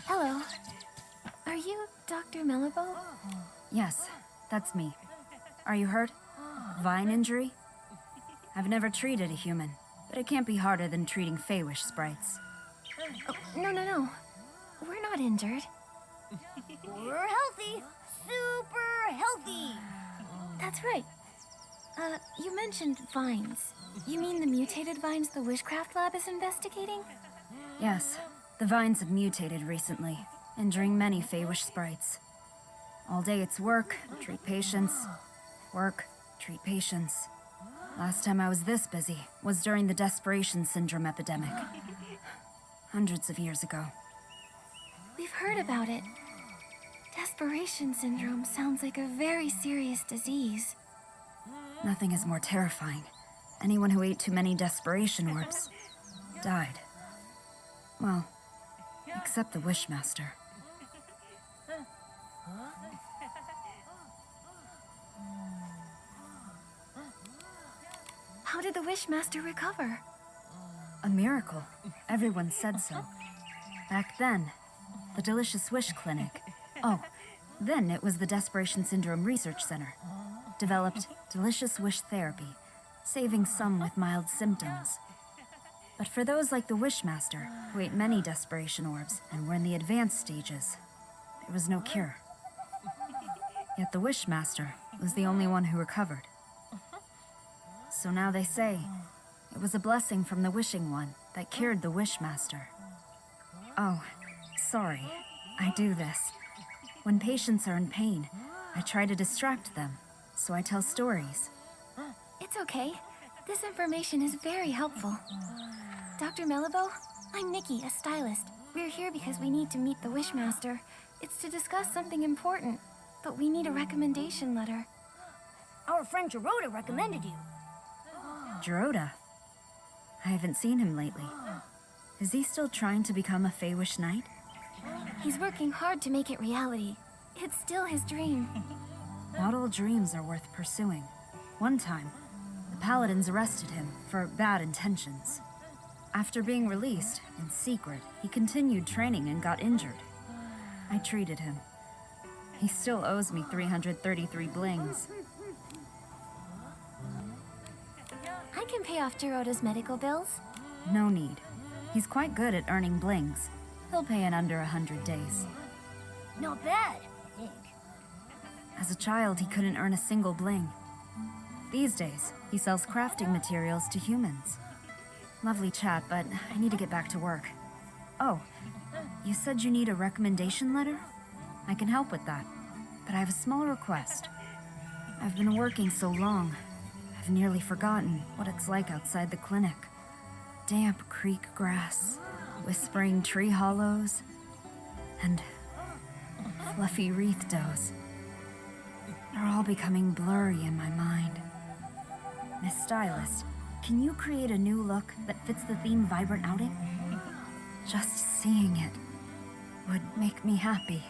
Hello. Are you Dr. Melabo? Yes, that's me. Are you hurt? Vine injury? I've never treated a human, but it can't be harder than treating Feywish sprites. Oh, no. We're not injured. We're healthy. Super healthy. That's right. You mentioned vines. You mean the mutated vines the Wishcraft Lab is investigating? Yes, the vines have mutated recently, injuring many Feywish sprites. All day it's work, treat patients. Work, treat patients. Last time I was this busy was during the Desperation Syndrome epidemic. Hundreds of years ago. We've heard about it. Desperation syndrome sounds like a very serious disease. Nothing is more terrifying. Anyone who ate too many desperation orbs died. Well, except the Wishmaster. How did the Wishmaster recover? A miracle. Everyone said so. Back then, the Delicious Wish Clinic. Oh, then it was the Desperation Syndrome Research Center. Developed Delicious Wish Therapy, saving some with mild symptoms. But for those like the Wishmaster, who ate many desperation orbs and were in the advanced stages, there was no cure. Yet the Wishmaster was the only one who recovered. So now they say, it was a blessing from the Wishing One that cured the Wishmaster. Oh, sorry, I do this. When patients are in pain, I try to distract them, so I tell stories. It's okay. This information is very helpful. Dr. Melabo, I'm Nikki, a stylist. We're here because we need to meet the Wishmaster. It's to discuss something important, but we need a recommendation letter. Our friend Gerota recommended you. Gerota? I haven't seen him lately. Is he still trying to become a Feywish knight? He's working hard to make it reality. It's still his dream. Not all dreams are worth pursuing. One time, the paladins arrested him for bad intentions. After being released, in secret, he continued training and got injured. I treated him. He still owes me 333 blings. I can pay off Geroda's medical bills. No need. He's quite good at earning blings. He'll pay in under 100 days. Not bad, I think. As a child, he couldn't earn a single bling. These days, he sells crafting materials to humans. Lovely chat, but I need to get back to work. Oh, you said you need a recommendation letter? I can help with that, but I have a small request. I've been working so long, I've nearly forgotten what it's like outside the clinic. Damp creek grass, whispering tree hollows, and fluffy wreath doughs. They're all becoming blurry in my mind. Miss Stylist, can you create a new look that fits the theme Vibrant Outing? Just seeing it would make me happy.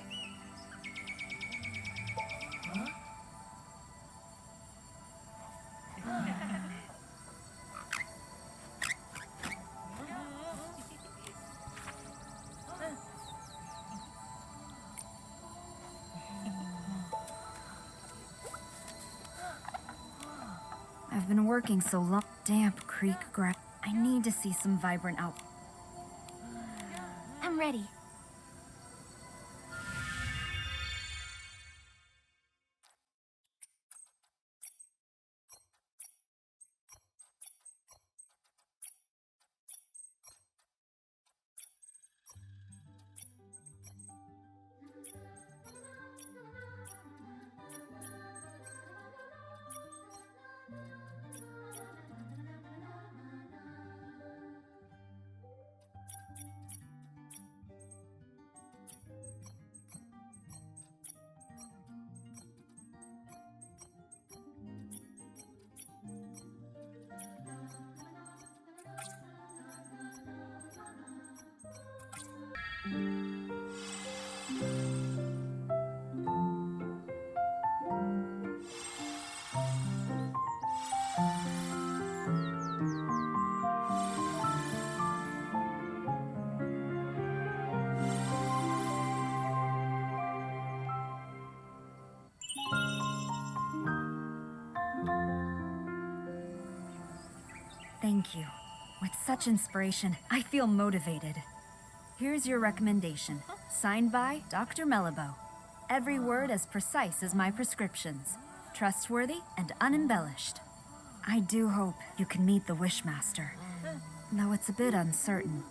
I've been working so long. Damp creek grass. I need to see some vibrant out. I'm ready. Thank you. With such inspiration, I feel motivated. Here's your recommendation. Signed by Dr. Melabo. Every word as precise as my prescriptions. Trustworthy and unembellished. I do hope you can meet the Wishmaster, though it's a bit uncertain.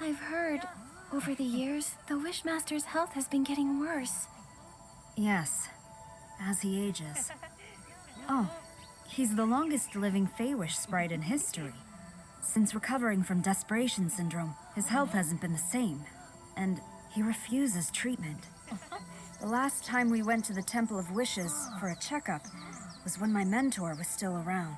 I've heard, over the years, the Wishmaster's health has been getting worse. Yes, as he ages. Oh, he's the longest living Feywish sprite in history. Since recovering from desperation syndrome, his health hasn't been the same, and he refuses treatment. The last time we went to the Temple of Wishes for a checkup was when my mentor was still around.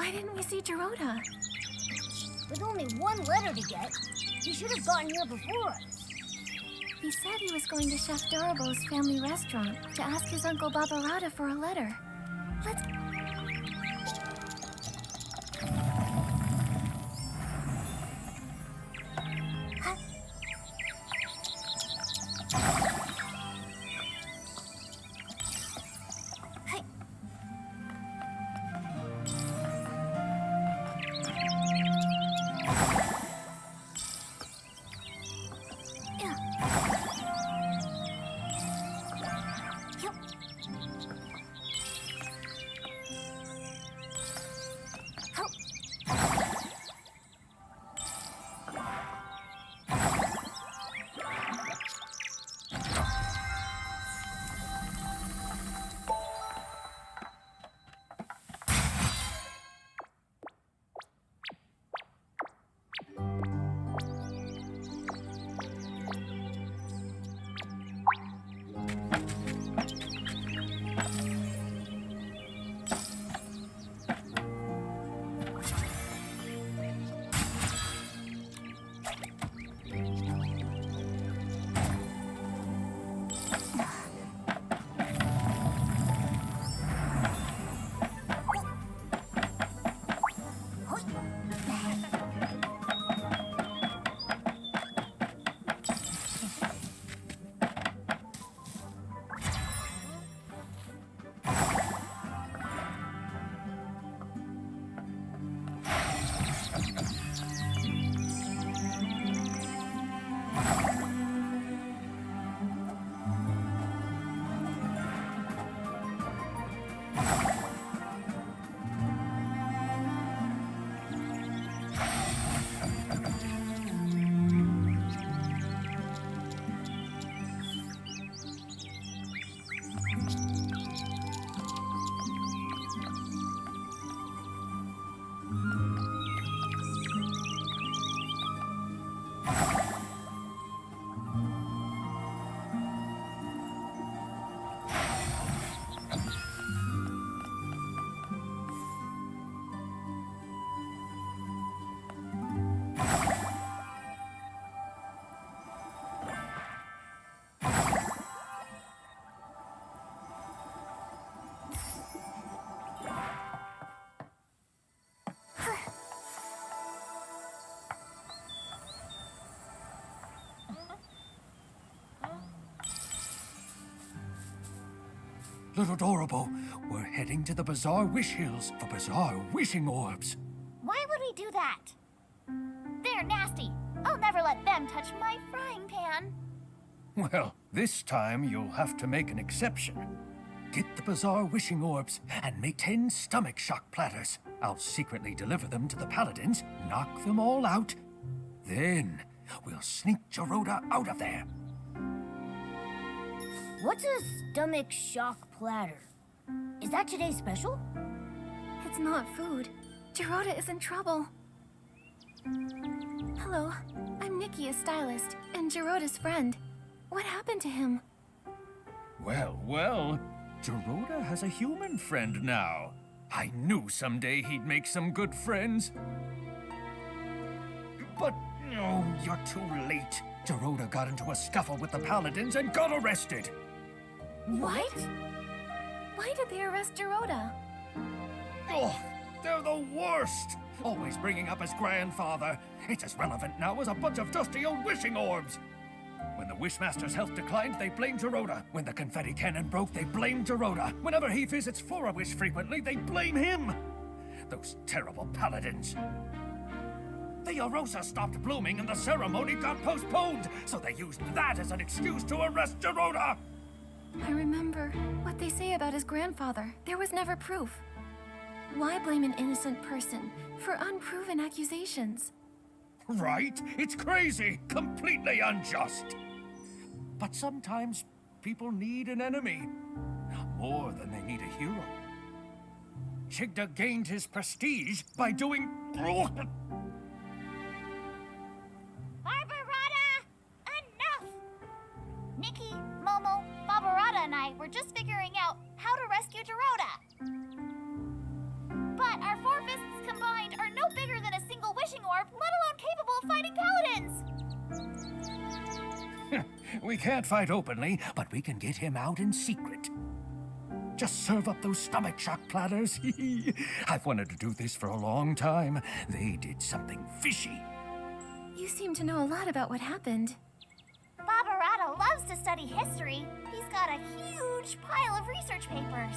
Why didn't we see Dorota? With only one letter to get, he should have gotten here before us. He said he was going to Chef Dorobo's family restaurant to ask his Uncle Barbarata for a letter. Let's... Little Adorable, we're heading to the Bizarre Wish Hills for bizarre wishing orbs. Why would we do that? They're nasty. I'll never let them touch my frying pan. Well, this time you'll have to make an exception. Get the bizarre wishing orbs and make 10 stomach shock platters. I'll secretly deliver them to the paladins, knock them all out. Then we'll sneak Geroda out of there. What's a stomach shock platter? Is that today's special? It's not food. Geroda is in trouble. Hello, I'm Nikki, a stylist, and Geroda's friend. What happened to him? Well, Geroda has a human friend now. I knew someday he'd make some good friends. But, no, you're too late. Geroda got into a scuffle with the paladins and got arrested. What? Why did they arrest Geroda? Oh, they're the worst. Always bringing up his grandfather. It's as relevant now as a bunch of dusty old wishing orbs. When the Wishmaster's health declined, they blamed Geroda. When the confetti cannon broke, they blamed Geroda. Whenever he visits For a Wish frequently, they blame him. Those terrible paladins. The Arosa stopped blooming and the ceremony got postponed, so they used that as an excuse to arrest Geroda. I remember what they say about his grandfather. There was never proof. Why blame an innocent person for unproven accusations? Right? It's crazy, completely unjust. But sometimes people need an enemy, more than they need a hero. Chigda gained his prestige by doing... Barbarata! Enough! Nikki, Momo, Barbarata and I were just figuring out how to rescue Geroda. But our four fists combined are no bigger than a single wishing orb, let alone capable of fighting paladins! We can't fight openly, but we can get him out in secret. Just serve up those stomach shock platters. I've wanted to do this for a long time. They did something fishy. You seem to know a lot about what happened. Barbarata loves to study history. He's got a huge pile of research papers.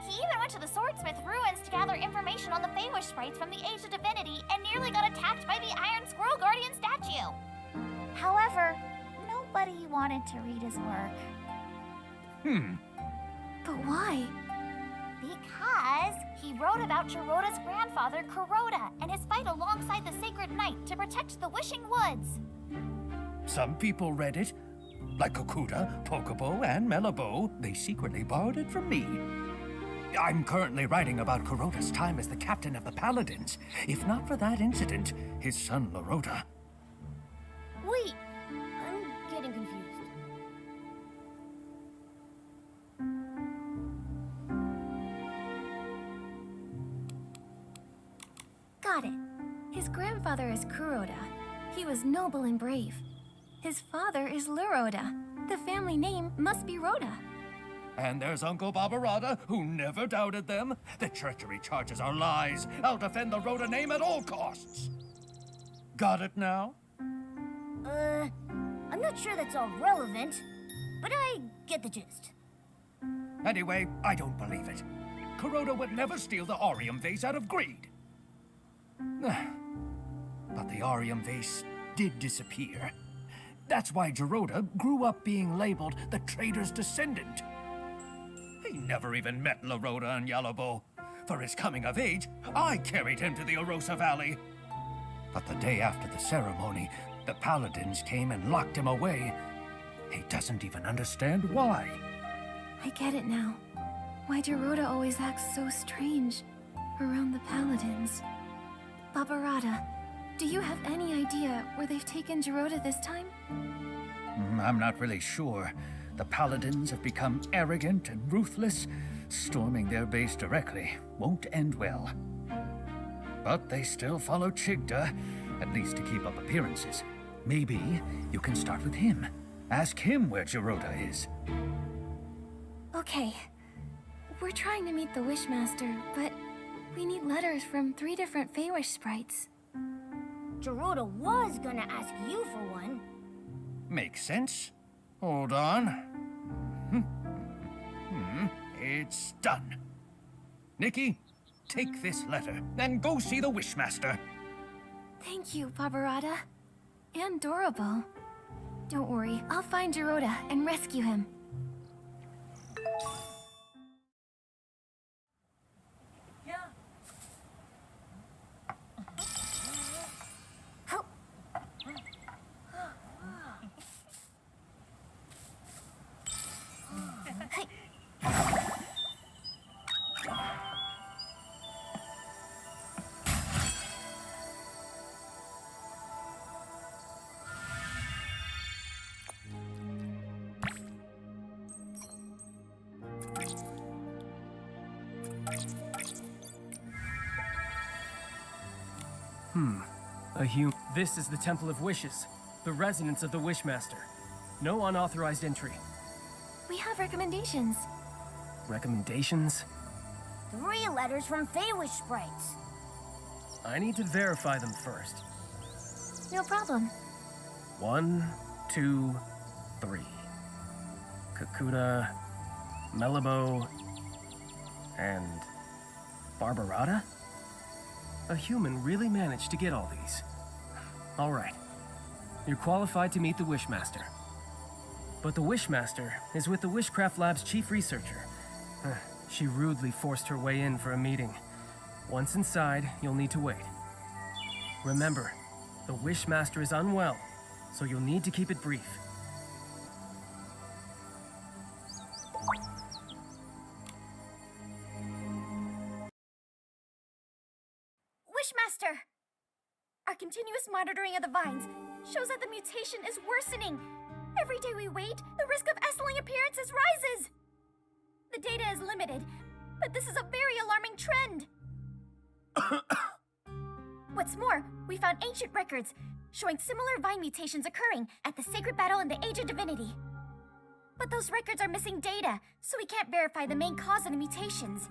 He even went to the Swordsmith ruins to gather information on the Feywish sprites from the Age of Divinity and nearly got attacked by the Iron Squirrel Guardian statue. However, nobody wanted to read his work. But why? Because he wrote about Geroda's grandfather, Kuroda, and his fight alongside the Sacred Knight to protect the Wishing Woods. Some people read it, like Okuda, Pokobo, and Melabo. They secretly borrowed it from me. I'm currently writing about Kuroda's time as the captain of the Paladins. If not for that incident, his son Lorota... Wait, I'm getting confused. Got it. His grandfather is Kuroda. He was noble and brave. His father is Luroda. The family name must be Rhoda. And there's Uncle Barbarata, who never doubted them. The treachery charges are lies. I'll defend the Rhoda name at all costs. Got it now? I'm not sure that's all relevant, but I get the gist. Anyway, I don't believe it. Kuroda would never steal the Arium vase out of greed. But the Arium vase did disappear. That's why Geroda grew up being labeled the traitor's descendant. He never even met Lorota and Yalabo. For his coming of age, I carried him to the Arosa Valley. But the day after the ceremony, the Paladins came and locked him away. He doesn't even understand why. I get it now. Why Geroda always acts so strange around the Paladins. Barbarata, do you have any idea where they've taken Geroda this time? I'm not really sure. The Paladins have become arrogant and ruthless. Storming their base directly won't end well. But they still follow Chigda, at least to keep up appearances. Maybe you can start with him. Ask him where Geroda is. Okay. We're trying to meet the Wishmaster, but we need letters from 3 different Feywish sprites. Geroda was gonna ask you for one. Makes sense. Hold on. It's done. Nikki, take this letter and go see the Wishmaster. Thank you, Barbarata. And Dorable. Don't worry, I'll find Geroda and rescue him. This is the Temple of Wishes, the residence of the Wishmaster. No unauthorized entry. We have recommendations. Recommendations? 3 letters from Feywish sprites. I need to verify them first. No problem. 1, 2, 3. Kakuna, Melabo, and Barbarata? A human really managed to get all these. All right. You're qualified to meet the Wishmaster. But the Wishmaster is with the Wishcraft Lab's chief researcher. She rudely forced her way in for a meeting. Once inside, you'll need to wait. Remember, the Wishmaster is unwell, so you'll need to keep it brief. Wishmaster! Our continuous monitoring of the vines shows that the mutation is worsening. Every day we wait, the risk of S-ling appearances rises. The data is limited, but this is a very alarming trend. What's more, we found ancient records showing similar vine mutations occurring at the Sacred Battle in the Age of Divinity. But those records are missing data, so we can't verify the main cause of the mutations.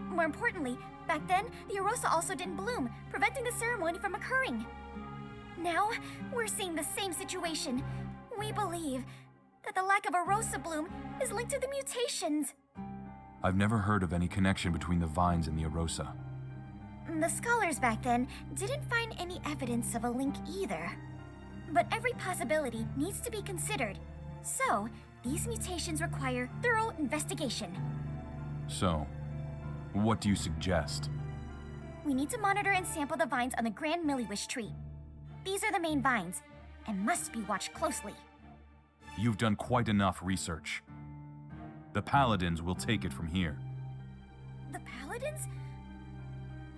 More importantly, back then, the Arosa also didn't bloom, preventing the ceremony from occurring. Now, we're seeing the same situation. We believe that the lack of Arosa bloom is linked to the mutations. I've never heard of any connection between the vines and the Arosa. The scholars back then didn't find any evidence of a link either. But every possibility needs to be considered. So, these mutations require thorough investigation. So, what do you suggest? We need to monitor and sample the vines on the Grand Milliwish tree. These are the main vines, and must be watched closely. You've done quite enough research. The Paladins will take it from here. The Paladins?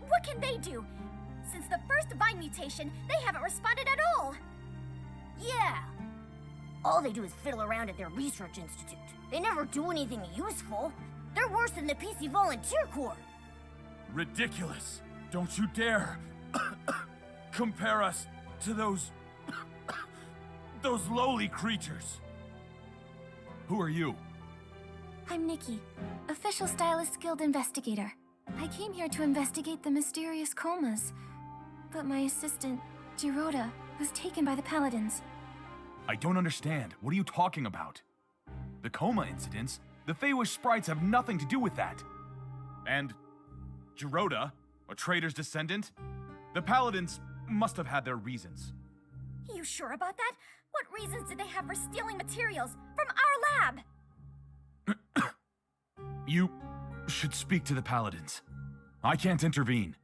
What can they do? Since the first vine mutation, they haven't responded at all. Yeah. All they do is fiddle around at their research institute. They never do anything useful. They're worse than the PC Volunteer Corps. Ridiculous! Don't you dare compare us to those lowly creatures. Who are you? I'm Nikki, official Stylist Guild investigator. I came here to investigate the mysterious comas, but my assistant, Geroda, was taken by the Paladins. I don't understand. What are you talking about? The coma incidents? The Feywish sprites have nothing to do with that. And Geroda, a traitor's descendant? The Paladins must have had their reasons. You sure about that? What reasons did they have for stealing materials from our lab? You should speak to the Paladins. I can't intervene.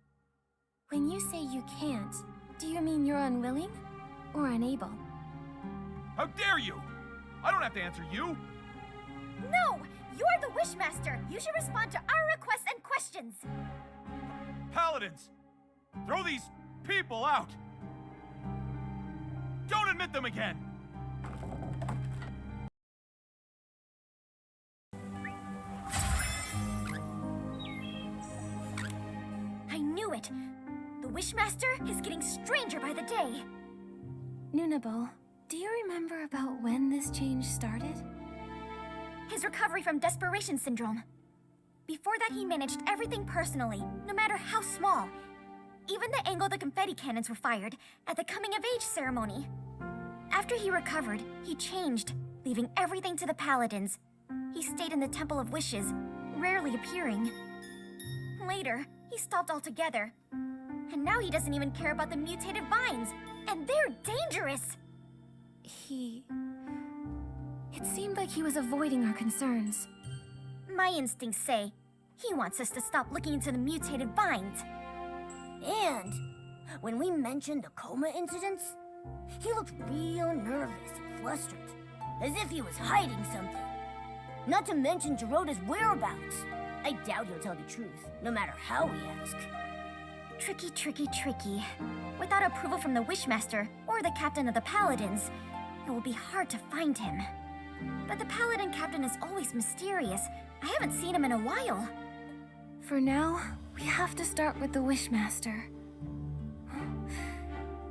When you say you can't, do you mean you're unwilling or unable? How dare you! I don't have to answer you! No! You're the Wishmaster! You should respond to our requests and questions! Paladins! Throw these people out! Don't admit them again! I knew it! The Wishmaster is getting stranger by the day! Nunable, do you remember about when this change started? His recovery from desperation syndrome. Before that, he managed everything personally, no matter how small. Even the angle the confetti cannons were fired at the coming-of-age ceremony. After he recovered, he changed, leaving everything to the Paladins. He stayed in the Temple of Wishes, rarely appearing. Later, he stopped altogether. And now he doesn't even care about the mutated vines, and they're dangerous! It seemed like he was avoiding our concerns. My instincts say he wants us to stop looking into the mutated vines. And when we mentioned the coma incidents, he looked real nervous and flustered, as if he was hiding something. Not to mention Geroda's whereabouts. I doubt he'll tell the truth, no matter how we ask. Tricky, tricky, tricky. Without approval from the Wishmaster or the captain of the Paladins, it will be hard to find him. But the Paladin captain is always mysterious. I haven't seen him in a while. For now, we have to start with the Wishmaster.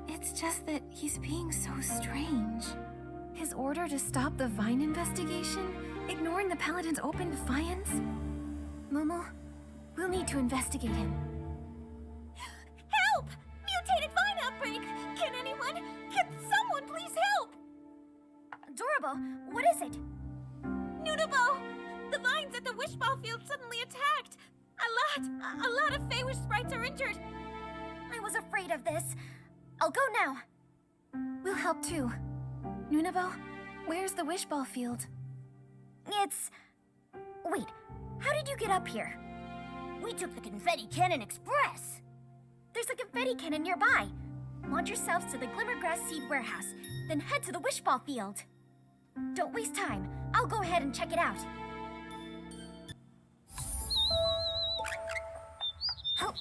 It's just that he's being so strange. His order to stop the Vine investigation, ignoring the Paladin's open defiance? Momo, we'll need to investigate him. Help! Mutated vine outbreak! Can someone please help? Dorabo, what is it? Nunabo! The vines at the Wishball Field suddenly attacked! A lot of Feywish sprites are injured! I was afraid of this. I'll go now. We'll help too. Nunabo, where's the Wishball Field? Wait, how did you get up here? We took the Confetti Cannon Express. There's a confetti cannon nearby. Launch yourselves to the Glimmergrass Seed Warehouse, then head to the Wishball Field. Don't waste time. I'll go ahead and check it out. Oh.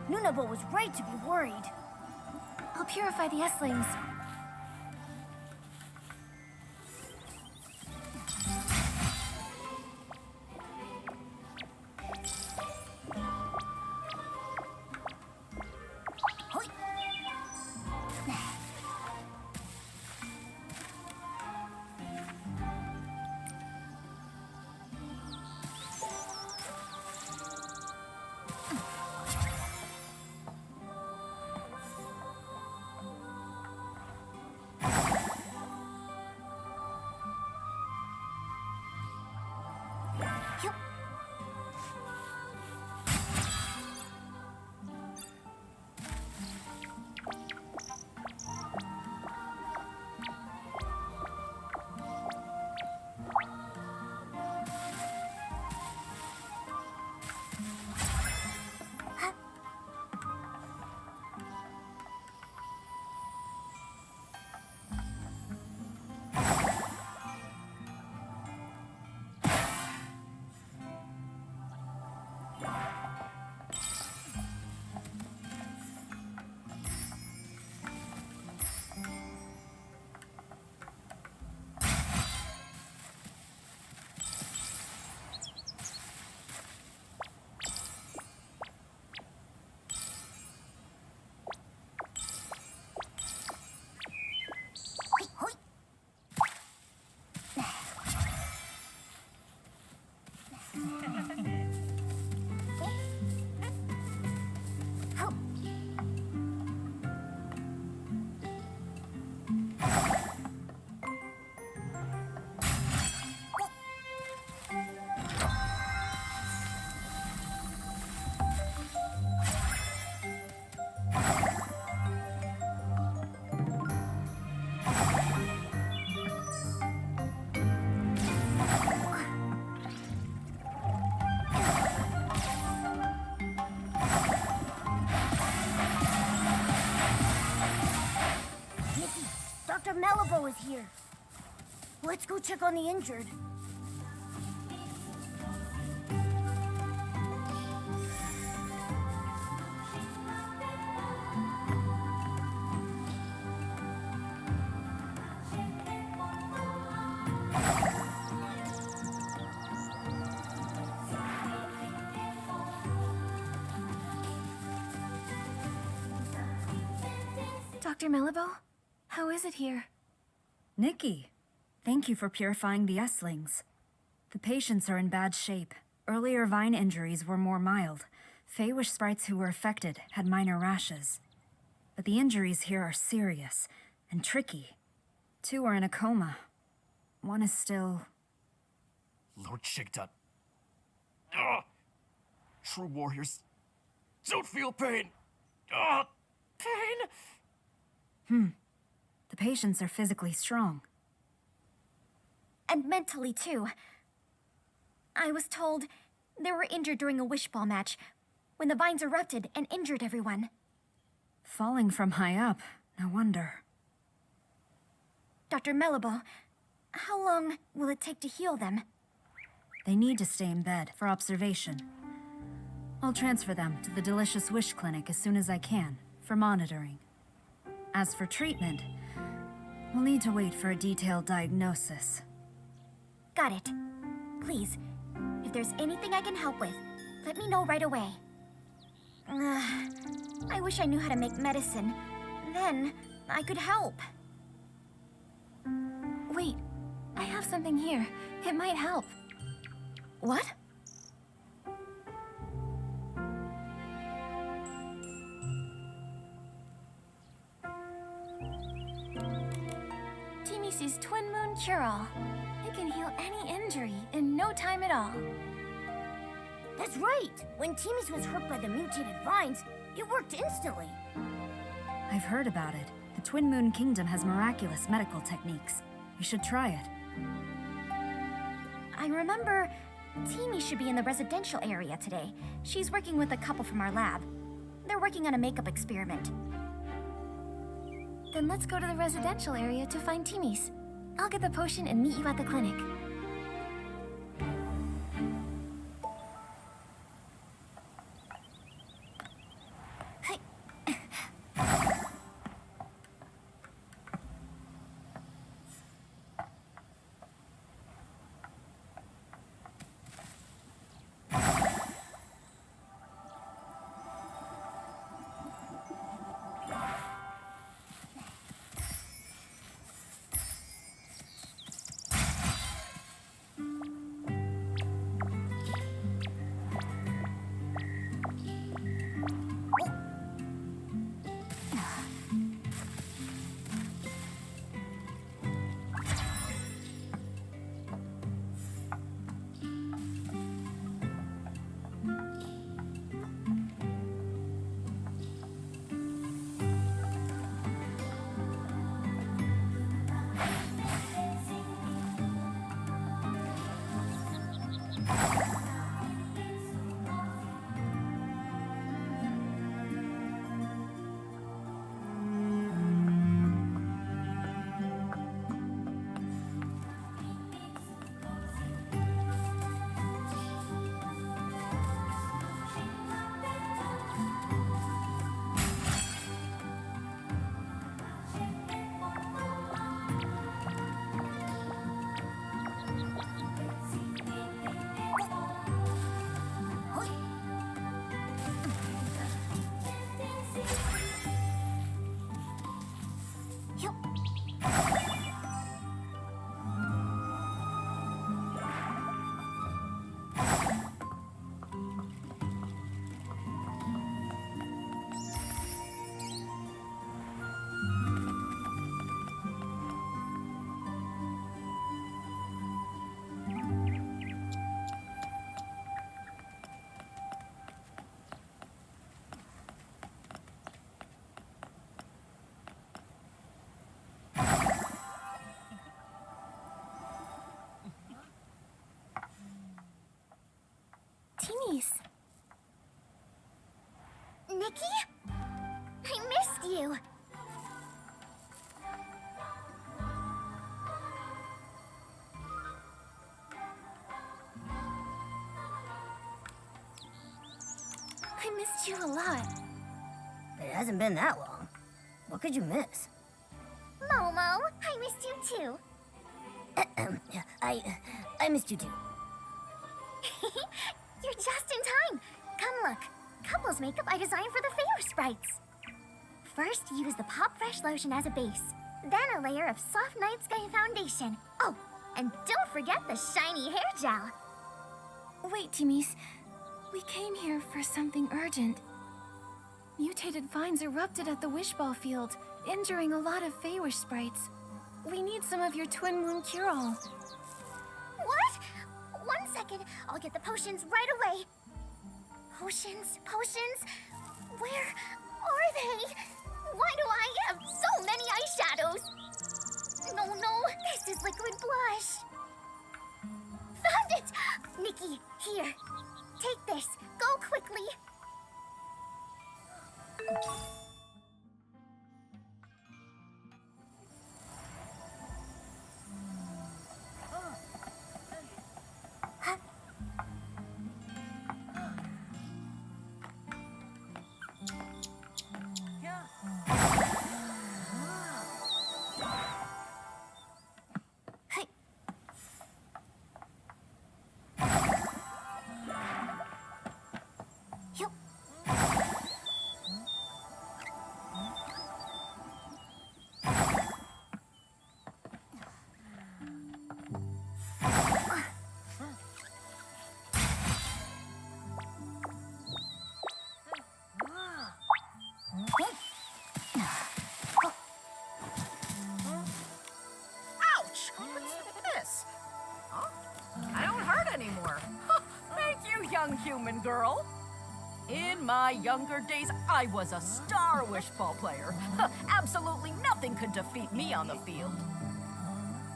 Nunabo was right to be worried. I'll purify the S-lings. Let's go check on the injured. Dr. Malibu, how is it here? Nikki, thank you for purifying the S-lings. The patients are in bad shape. Earlier vine injuries were more mild. Feywish sprites who were affected had minor rashes. But the injuries here are serious and tricky. 2 are in a coma. 1 is still... Lord Shigdut. Ugh. True warriors don't feel pain. Ugh. Pain? The patients are physically strong. And mentally, too. I was told they were injured during a wish ball match when the vines erupted and injured everyone. Falling from high up, no wonder. Dr. Malibu, how long will it take to heal them? They need to stay in bed for observation. I'll transfer them to the Delicious Wish Clinic as soon as I can, for monitoring. As for treatment, we'll need to wait for a detailed diagnosis. Got it. Please, if there's anything I can help with, let me know right away. I wish I knew how to make medicine. Then, I could help. Wait, I have something here. It might help. What? Timisi's Twin Moon Cure-All. It can heal any injury in no time at all. That's right! When Timis was hurt by the mutated vines, it worked instantly. I've heard about it. The Twin Moon Kingdom has miraculous medical techniques. You should try it. I remember Timi should be in the residential area today. She's working with a couple from our lab. They're working on a makeup experiment. Then let's go to the residential area to find Timi's. I'll get the potion and meet you at the clinic. missed you a lot. It hasn't been that long. What could you miss? Momo, I missed you too. I missed you too. You're just in time. Come look. Couples makeup I designed for the Favor Sprites. First, use the Pop Fresh lotion as a base. Then a layer of soft Night Sky foundation. Oh, and don't forget the shiny hair gel. Wait, Timmy's. We came here for something urgent. Mutated vines erupted at the Wishball field, injuring a lot of Feywish sprites. We need some of your Twin Moon cure-all. What? 1 second. I'll get the potions right away. Potions? Where are they? Why do I have so many eyeshadows? No, this is liquid blush. Found it! Nikki, here. Take this. Go quickly. Ouch! What's this? Oh, I don't hurt anymore. Thank you, young human girl. In my younger days, I was a star wishball player. Absolutely nothing could defeat me on the field.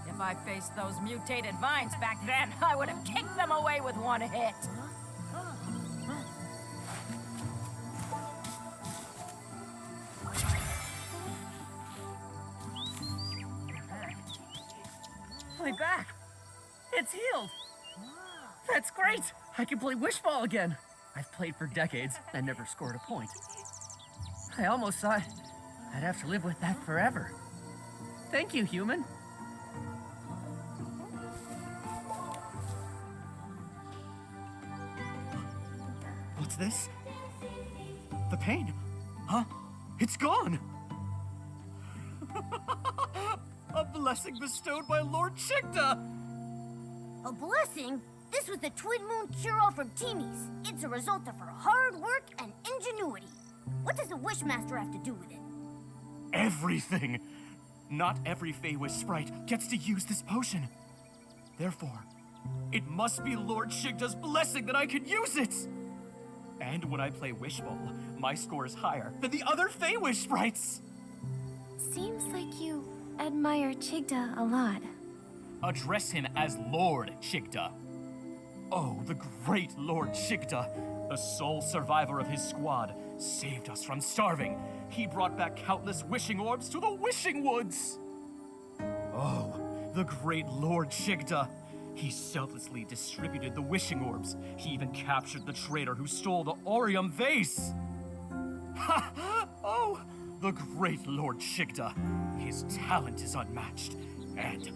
If I faced those mutated vines back then, I would have kicked them away with one hit. My back! It's healed! That's great! I can play wishball again! I've played for decades and never scored a point. I almost thought I'd have to live with that forever. Thank you, human. What's this? The pain? Huh? It's gone! A blessing bestowed by Lord Chigda! A blessing? This was the Twin Moon cure-all from Timmy's. It's a result of her hard work and ingenuity. What does the Wishmaster have to do with it? Everything! Not every Feywish sprite gets to use this potion. Therefore, it must be Lord Chigda's blessing that I can use it! And when I play Wishball, my score is higher than the other Feywish sprites! Seems like you admire Chigda a lot. Address him as Lord Chigda. Oh, the great Lord Chigda, the sole survivor of his squad, saved us from starving. He brought back countless wishing orbs to the wishing woods. Oh, the great Lord Chigda. He selflessly distributed the wishing orbs. He even captured the traitor who stole the Orium vase. Ha! Oh, the great Lord Chigda. His talent is unmatched. And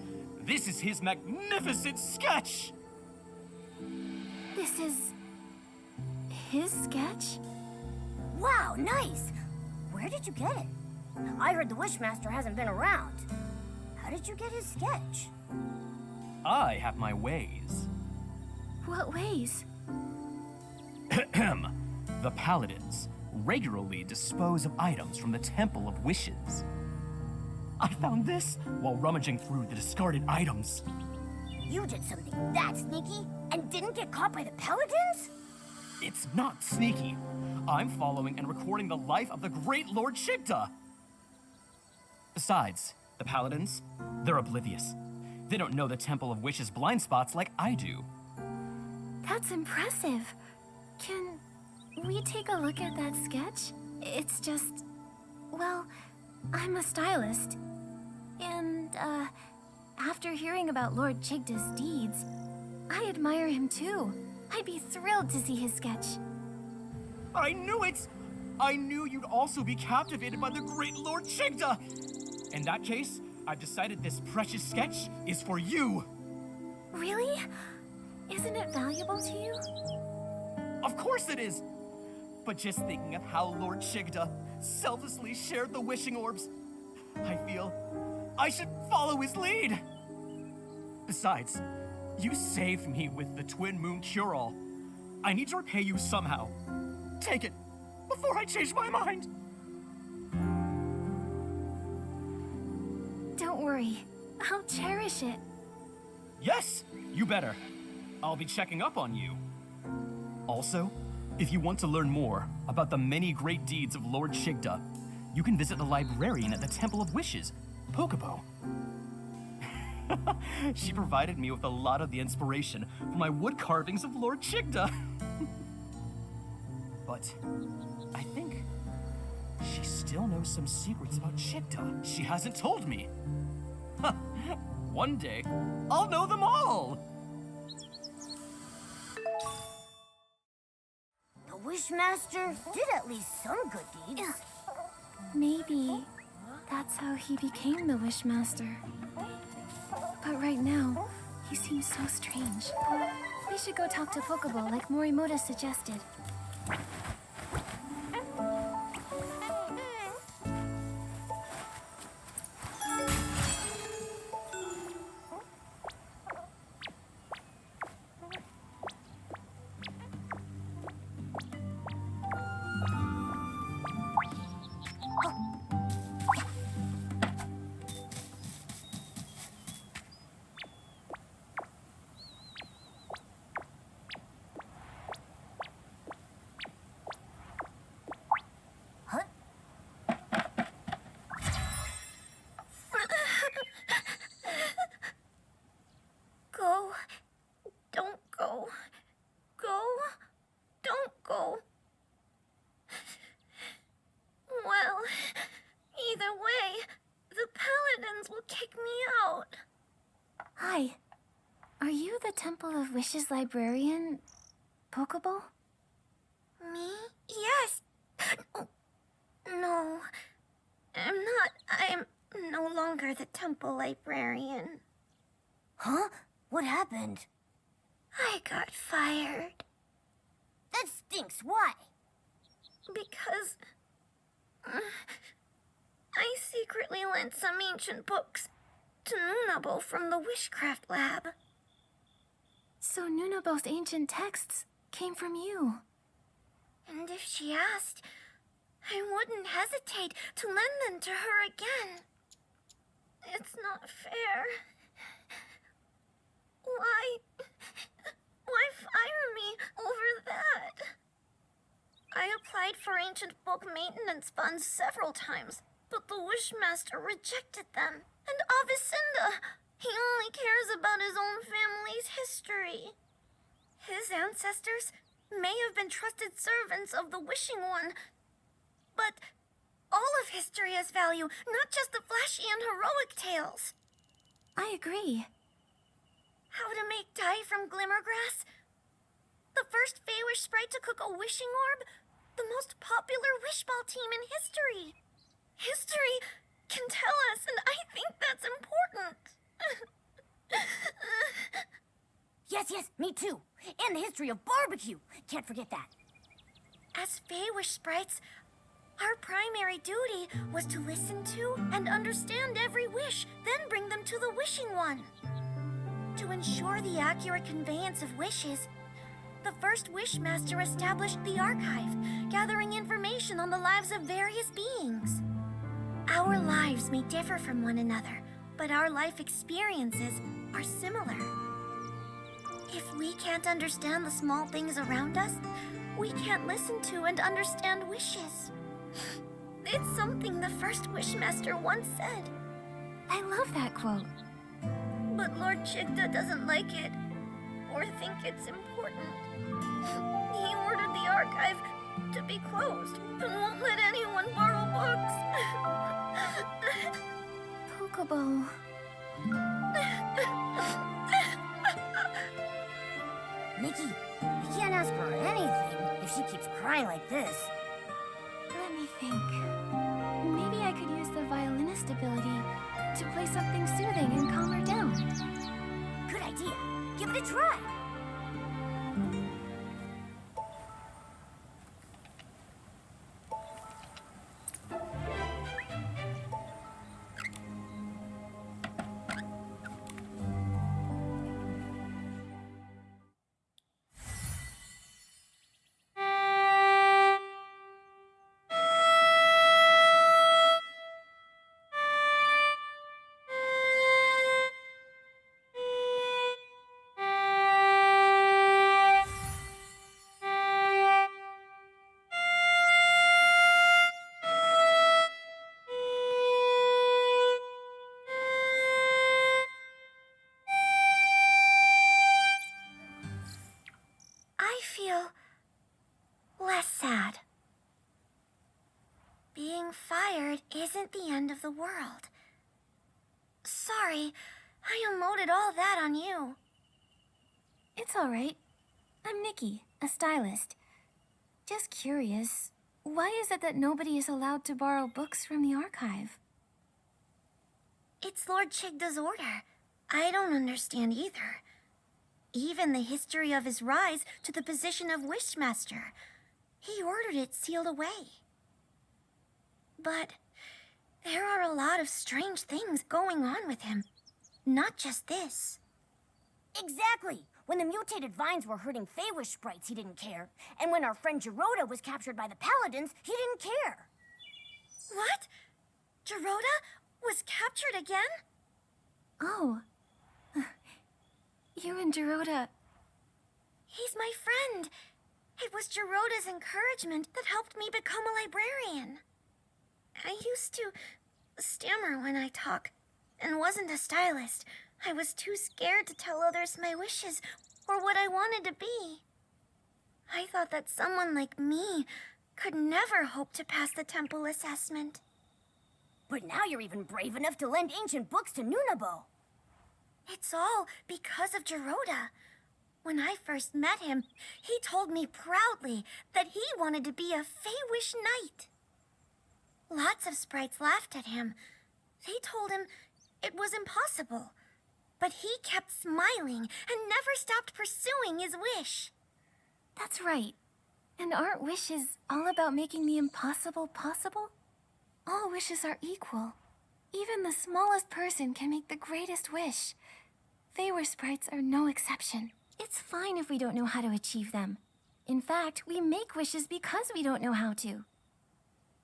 this is his magnificent sketch! This is his sketch? Wow, nice! Where did you get it? I heard the Wishmaster hasn't been around. How did you get his sketch? I have my ways. What ways? The Paladins regularly dispose of items from the Temple of Wishes. I found this while rummaging through the discarded items. You did something that sneaky and didn't get caught by the Paladins? It's not sneaky. I'm following and recording the life of the great Lord Chigda. Besides, the Paladins, they're oblivious. They don't know the Temple of Wishes blind spots like I do. That's impressive. Can we take a look at that sketch? It's just, well, I'm a stylist. And, after hearing about Lord Chigda's deeds, I admire him too. I'd be thrilled to see his sketch. I knew it! I knew you'd also be captivated by the great Lord Chigda! In that case, I've decided this precious sketch is for you! Really? Isn't it valuable to you? Of course it is! But just thinking of how Lord Chigda selflessly shared the wishing orbs, I feel I should follow his lead! Besides, you saved me with the Twin Moon Cure-All. I need to repay you somehow. Take it, before I change my mind! Don't worry. I'll cherish it. Yes, you better. I'll be checking up on you. Also, if you want to learn more about the many great deeds of Lord Chigda, you can visit the librarian at the Temple of Wishes, Pocopo. She provided me with a lot of the inspiration for my wood carvings of Lord Chigda. But I think she still knows some secrets about Chigda she hasn't told me. One day, I'll know them all! The Wishmaster did at least some good deeds. Maybe that's how he became the Wishmaster. But right now, he seems so strange. We should go talk to Pocobo like Morimoto suggested. Go. Don't go. Go. Don't go. Well, either way, the paladins will kick me out. Hi. Are you the Temple of Wishes librarian, Pocobo? Me? Yes. No, I'm not. I'm no longer the temple librarian. Huh? What happened? I got fired. That stinks. Why? Because I secretly lent some ancient books to Nunabo from the Wishcraft Lab. So Nunabo's ancient texts came from you. And if she asked, I wouldn't hesitate to lend them to her again. It's not fair. Why fire me over that? I applied for ancient book maintenance funds several times, but the Wishmaster rejected them. And Avicenda, he only cares about his own family's history. His ancestors may have been trusted servants of the Wishing One, but all of history has value, not just the flashy and heroic tales. I agree. How to make dye from glimmergrass? The first Feywish sprite to cook a wishing orb? The most popular wishball team in history. History can tell us, and I think that's important. Yes, me too. And the history of barbecue. Can't forget that. As Feywish sprites, our primary duty was to listen to and understand every wish, then bring them to the Wishing One. To ensure the accurate conveyance of wishes, the first Wishmaster established the archive, gathering information on the lives of various beings. Our lives may differ from one another, but our life experiences are similar. If we can't understand the small things around us, we can't listen to and understand wishes. It's something the first Wishmaster once said. I love that quote. But Lord Chigda doesn't like it, or think it's important. He ordered the archive to be closed, and won't let anyone borrow books. Pocobo. Nikki, you can't ask her anything if she keeps crying like this. Let me think. Maybe I could use the violinist ability to play something soothing and calm her down. Good idea. Give it a try. I feel less sad. Being fired isn't the end of the world. Sorry, I unloaded all that on you. It's all right. I'm Nikki, a stylist. Just curious, why is it that nobody is allowed to borrow books from the archive? It's Lord Chigda's order. I don't understand either. Even the history of his rise to the position of Wishmaster, he ordered it sealed away. But there are a lot of strange things going on with him. Not just this. Exactly. When the mutated vines were hurting Feywish sprites, he didn't care. And when our friend Geroda was captured by the Paladins, he didn't care. What? Geroda was captured again? Oh. You and Geroda... He's my friend. It was Geroda's encouragement that helped me become a librarian. I used to stammer when I talk, and wasn't a stylist. I was too scared to tell others my wishes or what I wanted to be. I thought that someone like me could never hope to pass the temple assessment. But now you're even brave enough to lend ancient books to Nunabo. It's all because of Geroda. When I first met him, he told me proudly that he wanted to be a Feywish knight. Lots of sprites laughed at him. They told him it was impossible. But he kept smiling and never stopped pursuing his wish. That's right. And aren't wishes all about making the impossible possible? All wishes are equal. Even the smallest person can make the greatest wish. Feywish sprites are no exception. It's fine if we don't know how to achieve them. In fact, we make wishes because we don't know how to.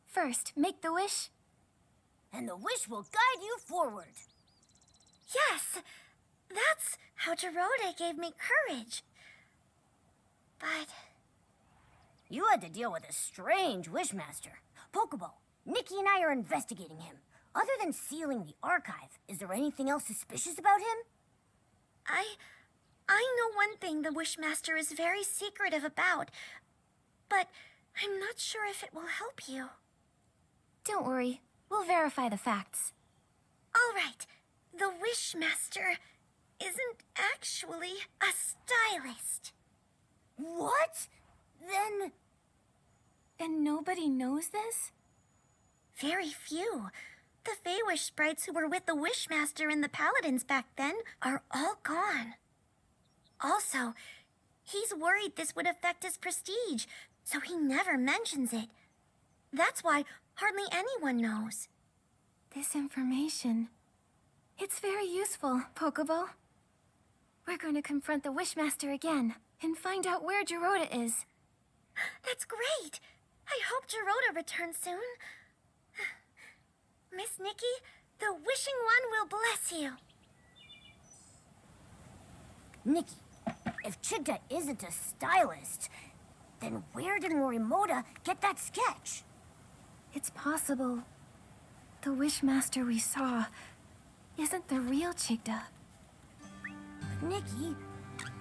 First, make the wish. And the wish will guide you forward. Yes! That's how Geroda gave me courage. But... You had to deal with a strange Wishmaster. Pokeball, Nikki and I are investigating him. Other than sealing the archive, is there anything else suspicious about him? I know one thing the Wishmaster is very secretive about, but I'm not sure if it will help you. Don't worry, we'll verify the facts. All right, the Wishmaster isn't actually a stylist. What? Then... And nobody knows this? Very few. The Feywish sprites who were with the Wishmaster and the Paladins back then are all gone. Also, he's worried this would affect his prestige, so he never mentions it. That's why hardly anyone knows. This information... It's very useful, Pokeball. We're going to confront the Wishmaster again and find out where Geroda is. That's great! I hope Geroda returns soon. Miss Nikki, the Wishing One will bless you. Nikki, if Chigda isn't a stylist, then where did Morimoto get that sketch? It's possible the Wishmaster we saw isn't the real Chigda. But Nikki,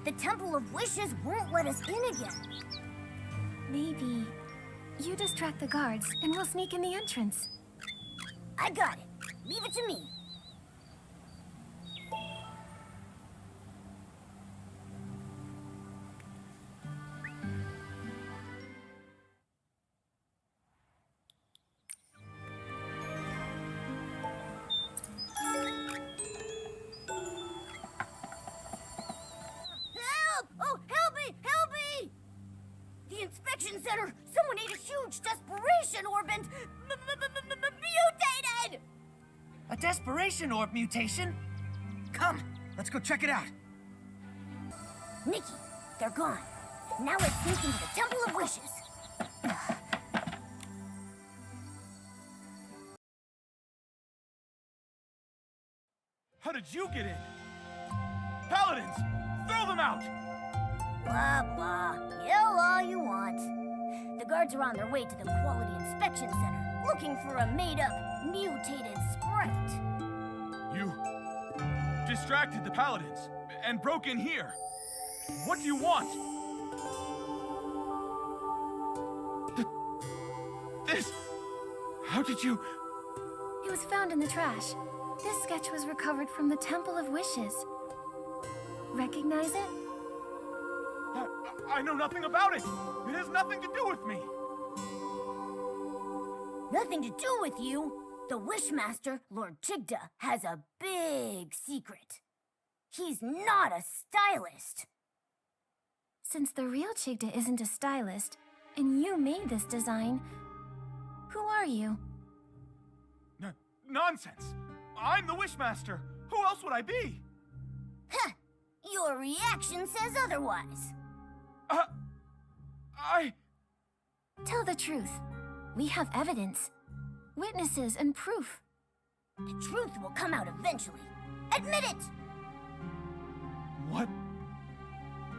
the Temple of Wishes won't let us in again. Maybe you distract the guards and we'll sneak in the entrance. I got it. Leave it to me. Center! Someone ate a huge desperation orb and mutated! A desperation orb mutation? Come, let's go check it out. Nikki, they're gone. Now let's sneak into the Temple of Wishes. How did you get in? Paladins! Throw them out! Blah, blah. Yell all you want. The guards are on their way to the Quality Inspection Center, looking for a made-up, mutated sprite. You distracted the Paladins and broke in here. What do you want? This... How did you... It was found in the trash. This sketch was recovered from the Temple of Wishes. Recognize it? I know nothing about it. It has nothing to do with me. Nothing to do with you. The Wishmaster, Lord Chigda, has a big secret. He's not a stylist. Since the real Chigda isn't a stylist, and you made this design, who are you? Nonsense. I'm the Wishmaster. Who else would I be? Huh. Your reaction says otherwise. Tell the truth. We have evidence, witnesses, and proof. The truth will come out eventually. Admit it!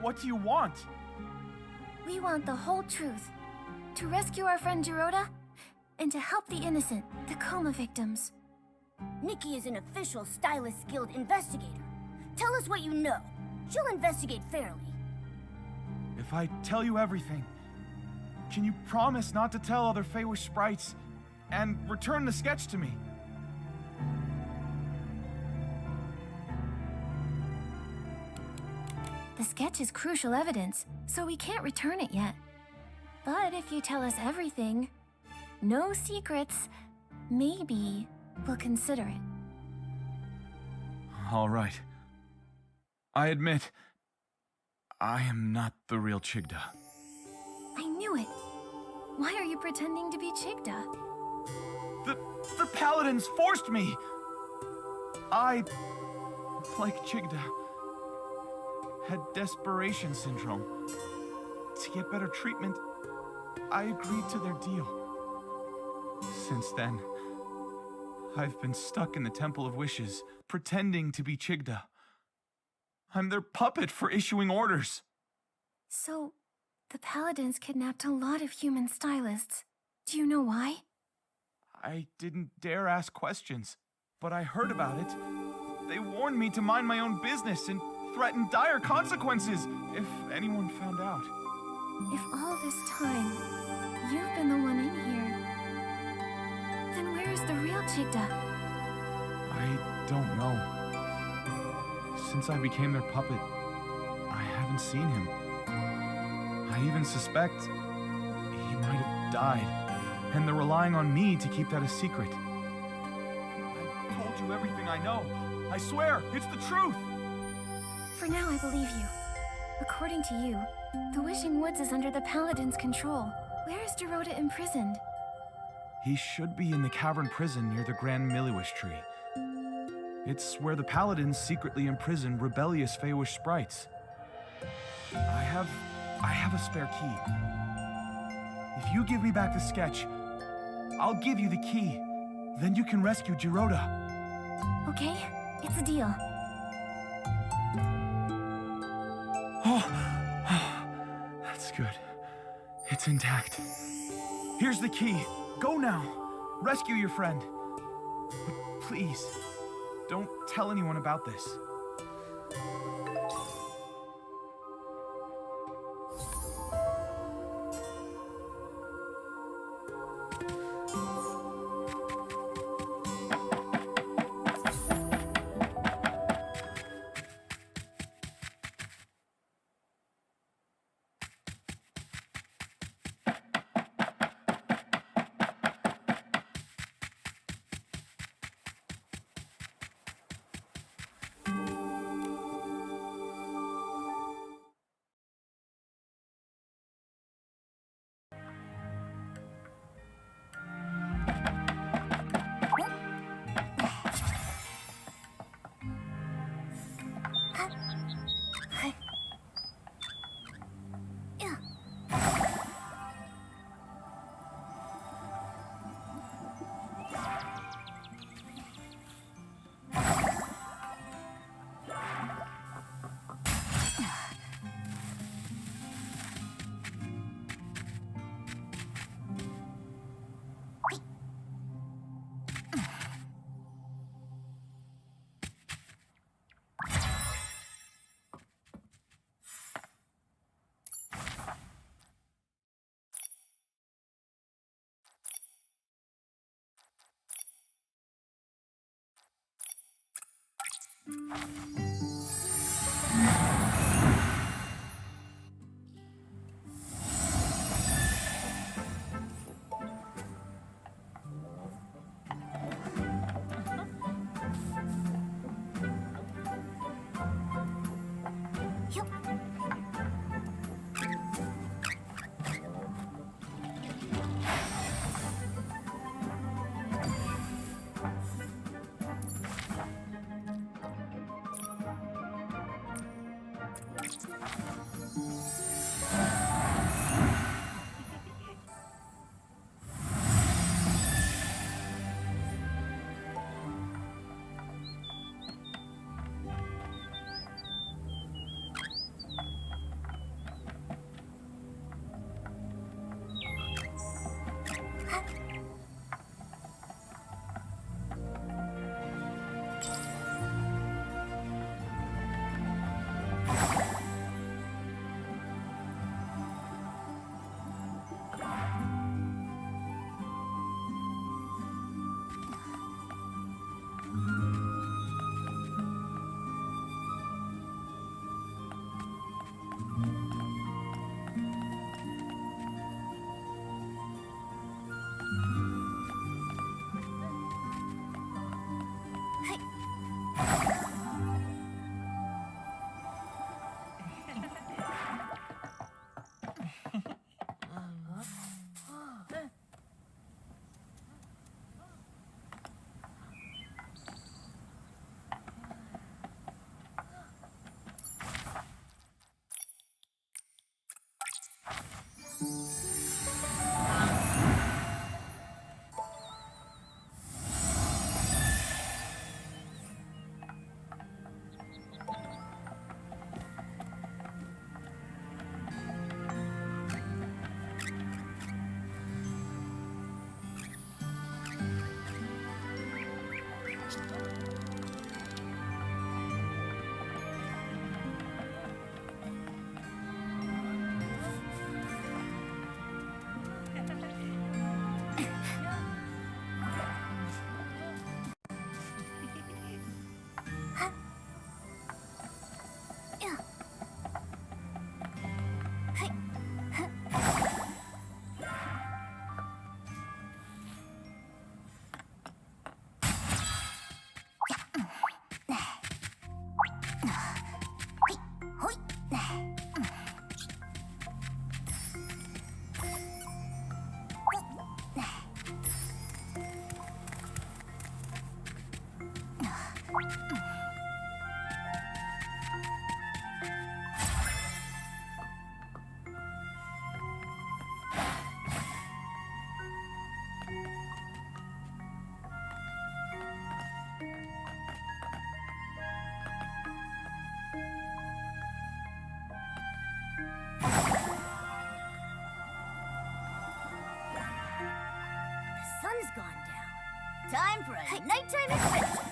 What do you want? We want the whole truth. To rescue our friend Geroda, and to help the innocent, the coma victims. Nikki is an official Stylist Guild investigator. Tell us what you know. She'll investigate fairly. If I tell you everything, can you promise not to tell other Feywish sprites and return the sketch to me? The sketch is crucial evidence, so we can't return it yet. But if you tell us everything, no secrets, maybe we'll consider it. All right. I admit, I am not the real Chigda. I knew it. Why are you pretending to be Chigda? The Paladins forced me! I, like Chigda, had desperation syndrome. To get better treatment, I agreed to their deal. Since then, I've been stuck in the Temple of Wishes, pretending to be Chigda. I'm their puppet for issuing orders. So, the Paladins kidnapped a lot of human stylists. Do you know why? I didn't dare ask questions, but I heard about it. They warned me to mind my own business and threatened dire consequences if anyone found out. If all this time, you've been the one in here, then where is the real Chigda? I don't know. Since I became their puppet, I haven't seen him. I even suspect he might have died, and they're relying on me to keep that a secret. I told you everything I know. I swear, it's the truth! For now, I believe you. According to you, the Wishing Woods is under the Paladins' control. Where is Geroda imprisoned? He should be in the cavern prison near the Grand Miliwish tree. It's where the Paladins secretly imprison rebellious Feywish sprites. I have a spare key. If you give me back the sketch, I'll give you the key. Then you can rescue Geroda. Okay, it's a deal. Oh, that's good. It's intact. Here's the key. Go now. Rescue your friend. But please, don't tell anyone about this. Sun's gone down. Time for a nighttime adventure.